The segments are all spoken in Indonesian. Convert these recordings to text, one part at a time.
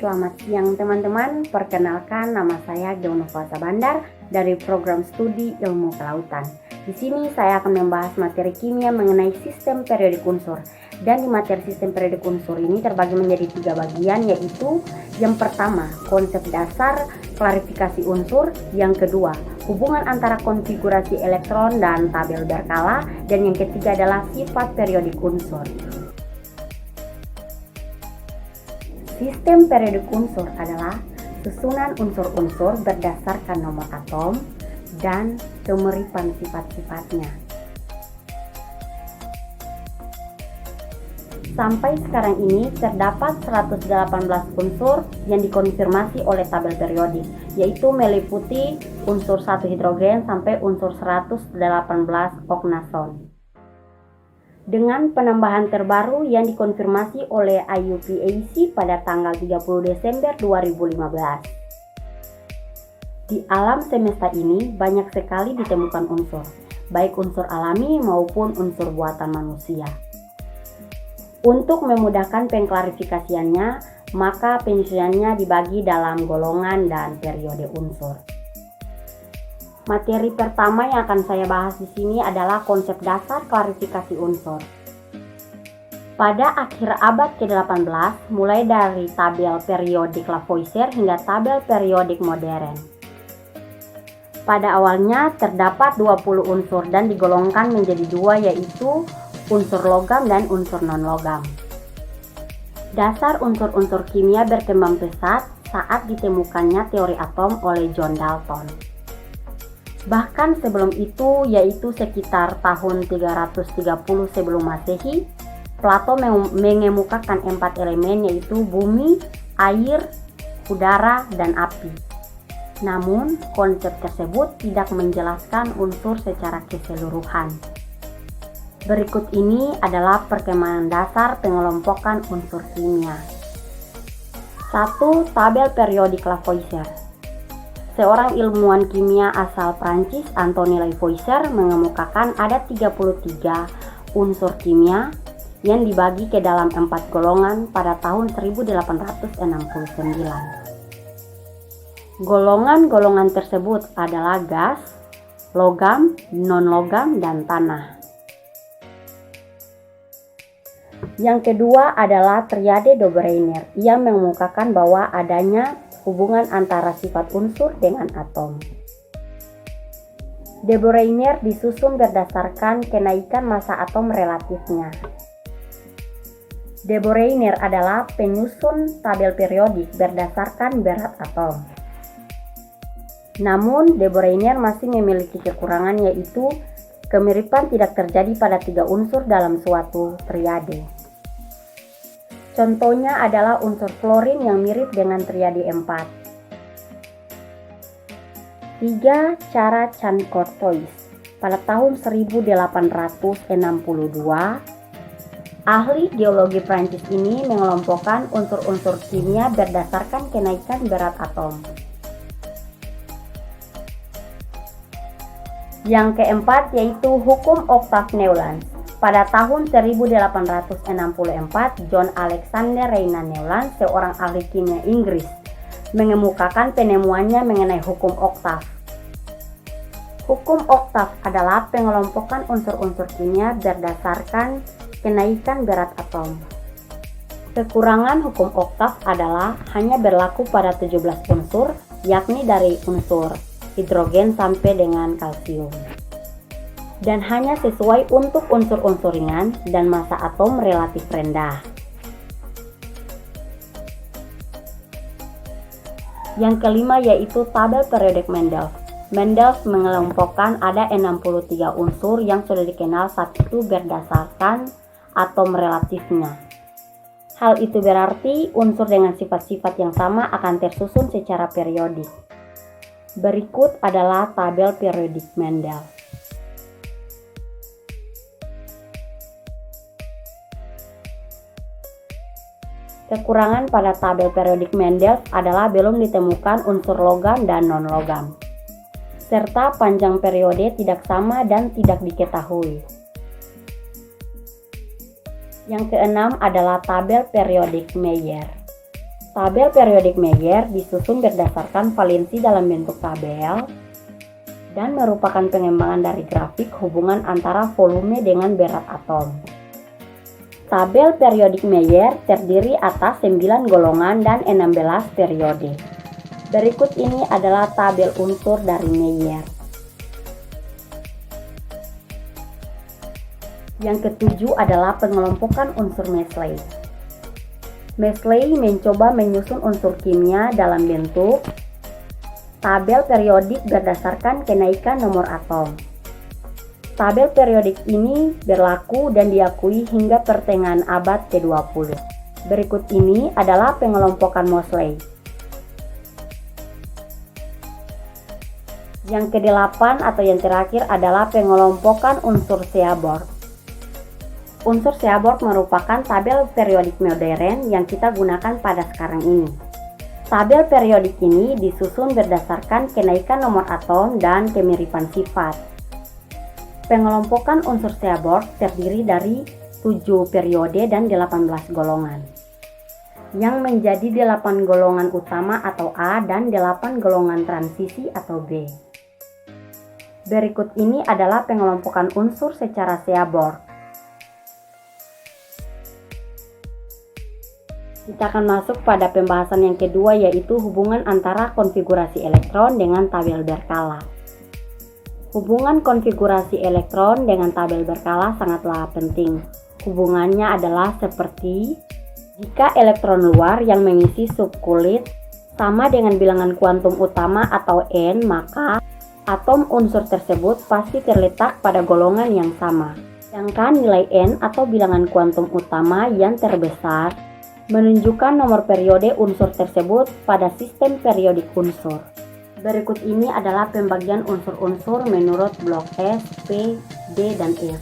Selamat siang teman-teman, perkenalkan nama saya Geonova Sabandar dari program studi ilmu kelautan. Di sini saya akan membahas materi kimia mengenai sistem periodik unsur. Dan di materi sistem periodik unsur ini terbagi menjadi 3 bagian, yaitu yang pertama, konsep dasar klarifikasi unsur, yang kedua, hubungan antara konfigurasi elektron dan tabel berkala, dan yang ketiga adalah sifat periodik unsur. Sistem periodik unsur adalah susunan unsur-unsur berdasarkan nomor atom dan kemiripan sifat-sifatnya. Sampai sekarang ini terdapat 118 unsur yang dikonfirmasi oleh tabel periodik, yaitu meliputi unsur 1 hidrogen sampai unsur 118 oknason. Dengan penambahan terbaru yang dikonfirmasi oleh IUPAC pada tanggal 30 Desember 2015. Di alam semesta ini banyak sekali ditemukan unsur, baik unsur alami maupun unsur buatan manusia. Untuk memudahkan pengklarifikasiannya, maka penyusunannya dibagi dalam golongan dan periode unsur. Materi pertama yang akan saya bahas di sini adalah konsep dasar klarifikasi unsur. Pada akhir abad ke-18, mulai dari tabel periodik Lavoisier hingga tabel periodik modern. Pada awalnya terdapat 20 unsur dan digolongkan menjadi 2, yaitu unsur logam dan unsur non-logam. Dasar unsur-unsur kimia berkembang pesat saat ditemukannya teori atom oleh John Dalton. Bahkan sebelum itu, yaitu sekitar tahun 330 sebelum Masehi, Plato mengemukakan 4 elemen, yaitu bumi, air, udara, dan api. Namun, konsep tersebut tidak menjelaskan unsur secara keseluruhan. Berikut ini adalah perkembangan dasar pengelompokan unsur kimia. 1. Tabel periodik Lavoisier. Seorang ilmuwan kimia asal Prancis, Antoine Lavoisier, mengemukakan ada 33 unsur kimia yang dibagi ke dalam 4 golongan pada tahun 1869. Golongan-golongan tersebut adalah gas, logam, non-logam, dan tanah. Yang kedua adalah triade de Brenner yang mengemukakan bahwa adanya hubungan antara sifat unsur dengan atom. De Brenner disusun berdasarkan kenaikan massa atom relatifnya. De Brenner adalah penyusun tabel periodik berdasarkan berat atom. Namun, De Brenner masih memiliki kekurangan, yaitu kemiripan tidak terjadi pada 3 unsur dalam suatu triade. Contohnya adalah unsur klorin yang mirip dengan triade 4. 3. Cara Chancourtois. Pada tahun 1862, ahli geologi Prancis ini mengelompokkan unsur-unsur kimia berdasarkan kenaikan berat atom. Yang keempat yaitu hukum Octave-Newlands. Pada tahun 1864, John Alexander Reina Newlands, seorang ahli kimia Inggris, mengemukakan penemuannya mengenai hukum oktaf. Hukum oktaf adalah pengelompokan unsur-unsur kimia berdasarkan kenaikan berat atom. Kekurangan hukum oktaf adalah hanya berlaku pada 17 unsur, yakni dari unsur hidrogen sampai dengan kalsium. Dan hanya sesuai untuk unsur-unsur ringan dan massa atom relatif rendah. Yang kelima yaitu tabel periodik Mendel. Mendel mengelompokkan ada 63 unsur yang sudah dikenal saat itu berdasarkan atom relatifnya. Hal itu berarti unsur dengan sifat-sifat yang sama akan tersusun secara periodik. Berikut adalah tabel periodik Mendel. Kekurangan pada tabel periodik Mendel adalah belum ditemukan unsur logam dan non-logam, serta panjang periode tidak sama dan tidak diketahui. Yang keenam adalah tabel periodik Meyer. Tabel periodik Meyer disusun berdasarkan valensi dalam bentuk tabel dan merupakan pengembangan dari grafik hubungan antara volume dengan berat atom. Tabel periodik Meyer terdiri atas 9 golongan dan 16 periode. Berikut ini adalah tabel unsur dari Meyer. Yang ketujuh adalah pengelompokan unsur Mesley. Mesley mencoba menyusun unsur kimia dalam bentuk tabel periodik berdasarkan kenaikan nomor atom. Tabel periodik ini berlaku dan diakui hingga pertengahan abad ke-20. Berikut ini adalah pengelompokan Moseley. Yang ke-8 atau yang terakhir adalah pengelompokan unsur Seaborg. Unsur Seaborg merupakan tabel periodik modern yang kita gunakan pada sekarang ini. Tabel periodik ini disusun berdasarkan kenaikan nomor atom dan kemiripan sifat. Pengelompokan unsur Seaborg terdiri dari 7 periode dan 18 golongan. Yang menjadi 8 golongan utama atau A dan 8 golongan transisi atau B. Berikut ini adalah pengelompokan unsur secara Seaborg. Kita akan masuk pada pembahasan yang kedua, yaitu hubungan antara konfigurasi elektron dengan tabel berkala. Hubungan konfigurasi elektron dengan tabel berkala sangatlah penting. Hubungannya adalah seperti jika elektron luar yang mengisi subkulit sama dengan bilangan kuantum utama atau N, maka atom unsur tersebut pasti terletak pada golongan yang sama. Sedangkan nilai N atau bilangan kuantum utama yang terbesar menunjukkan nomor periode unsur tersebut pada sistem periodik unsur. Berikut ini adalah pembagian unsur-unsur menurut blok S, P, D, dan F.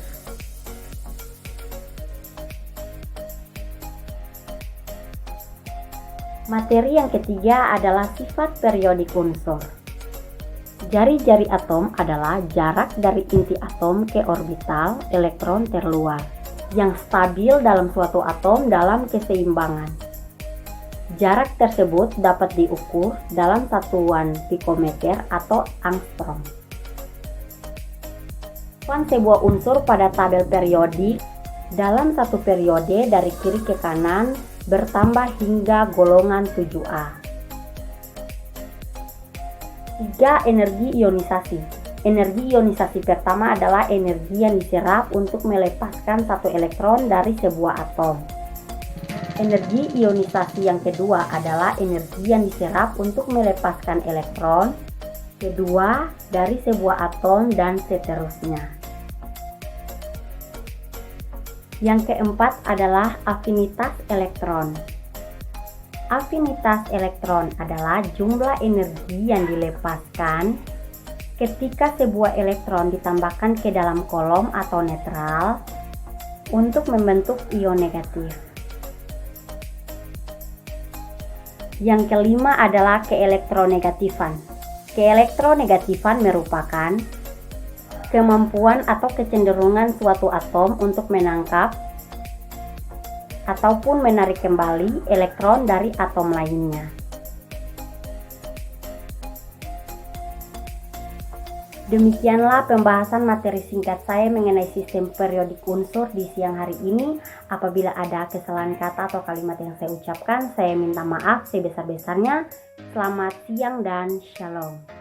Materi yang ketiga adalah sifat periodik unsur. Jari-jari atom adalah jarak dari inti atom ke orbital elektron terluar yang stabil dalam suatu atom dalam keseimbangan. Jarak tersebut dapat diukur dalam satuan pikometer atau angstrom. Sebuah unsur pada tabel periodik dalam satu periode dari kiri ke kanan bertambah hingga golongan 7A. 3. Energi ionisasi. Energi ionisasi pertama adalah energi yang diserap untuk melepaskan satu elektron dari sebuah atom. Energi ionisasi yang kedua adalah energi yang diserap untuk melepaskan elektron kedua dari sebuah atom dan seterusnya. Yang keempat adalah afinitas elektron. Afinitas elektron adalah jumlah energi yang dilepaskan ketika sebuah elektron ditambahkan ke dalam kolom atau netral untuk membentuk ion negatif. Yang kelima adalah keelektronegatifan. Keelektronegatifan merupakan kemampuan atau kecenderungan suatu atom untuk menangkap ataupun menarik kembali elektron dari atom lainnya. Demikianlah pembahasan materi singkat saya mengenai sistem periodik unsur di siang hari ini. Apabila ada kesalahan kata atau kalimat yang saya ucapkan, saya minta maaf sebesar-besarnya. Selamat siang dan shalom.